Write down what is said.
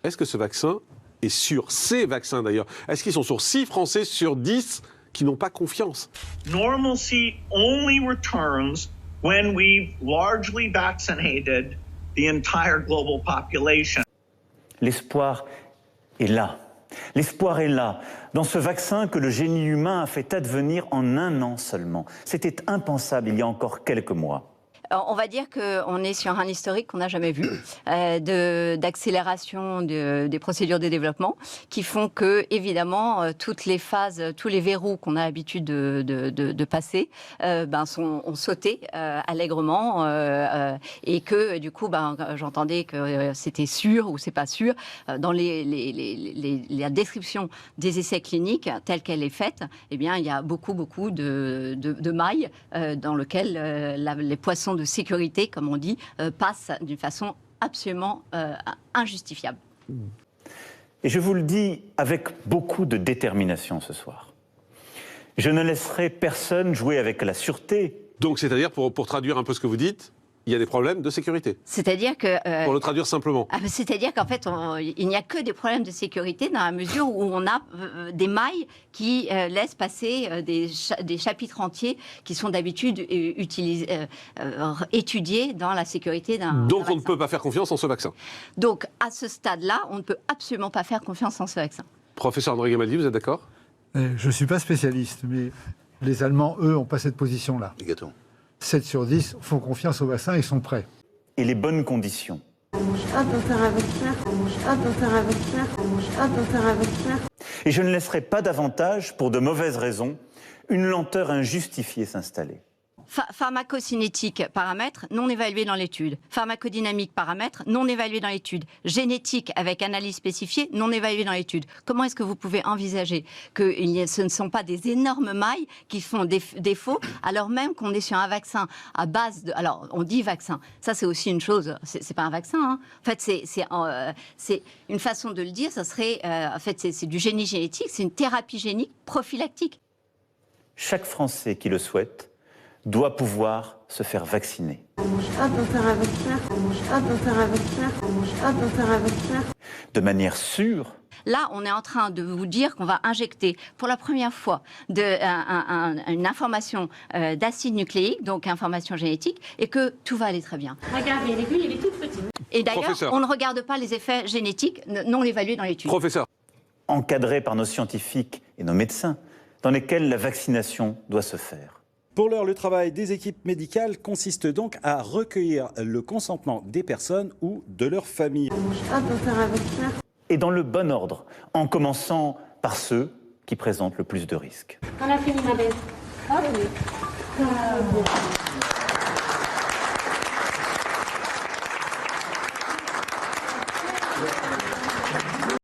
Est-ce que ce vaccin est sûr? Ces vaccins d'ailleurs, est-ce qu'ils sont sur 6 Français sur 10 qui n'ont pas confiance? Normalcy only returns when we've largely vaccinated the entire global population. L'espoir est là. L'espoir est là, dans ce vaccin que le génie humain a fait advenir en 1 an seulement. C'était impensable il y a encore quelques mois. On va dire qu'on est sur un historique qu'on n'a jamais vu, d'accélération des procédures de développement, qui font que, évidemment, toutes les phases, tous les verrous qu'on a l'habitude de passer, ont sauté allègrement, et que, du coup, j'entendais que c'était sûr ou c'est pas sûr. Dans la description des essais cliniques, telle qu'elle est faite, eh bien, il y a beaucoup de mailles dans lesquelles les poissons de sécurité, comme on dit, passe d'une façon absolument injustifiable. Et je vous le dis avec beaucoup de détermination ce soir. Je ne laisserai personne jouer avec la sûreté. Donc, c'est-à-dire, pour traduire un peu ce que vous dites, il y a des problèmes de sécurité. C'est-à-dire que... pour le traduire simplement. C'est-à-dire qu'en fait, il n'y a que des problèmes de sécurité dans la mesure où on a des mailles qui laissent passer des chapitres entiers qui sont d'habitude étudiés dans la sécurité d'un Donc vaccin. on ne peut pas faire confiance en ce vaccin. Donc à ce stade-là, on ne peut absolument pas faire confiance en ce vaccin. Professeur André Gemaldi, vous êtes d'accord? Je ne suis pas spécialiste, mais les Allemands, eux, n'ont pas cette position-là. 7 sur 10 font confiance au vaccin et sont prêts. Et les bonnes conditions. Et je ne laisserai pas davantage, pour de mauvaises raisons, une lenteur injustifiée s'installer. Pharmacocinétique, paramètres non évalués dans l'étude. Pharmacodynamique, paramètres non évalués dans l'étude. Génétique, avec analyse spécifiée, non évaluée dans l'étude. Comment est-ce que vous pouvez envisager que ce ne sont pas des énormes mailles qui font défaut, alors même qu'on est sur un vaccin à base de... Alors, on dit vaccin, ça c'est aussi une chose, c'est pas un vaccin, hein. En fait, c'est une façon de le dire, ça serait... en fait, c'est du génie génétique, c'est une thérapie génique prophylactique. Chaque Français qui le souhaite doit pouvoir se faire vacciner. De manière sûre. Là, on est en train de vous dire qu'on va injecter pour la première fois une information d'acide nucléique, donc information génétique, et que tout va aller très bien. Regardez, l'aiguille, elle est toute petite. Et d'ailleurs, Professeur. on ne regarde pas les effets génétiques non évalués dans l'étude. Professeur. Encadrés par nos scientifiques et nos médecins, dans lesquels la vaccination doit se faire. Pour l'heure, le travail des équipes médicales consiste donc à recueillir le consentement des personnes ou de leur famille. Et dans le bon ordre, en commençant par ceux qui présentent le plus de risques. On a fini, ma belle. Hop.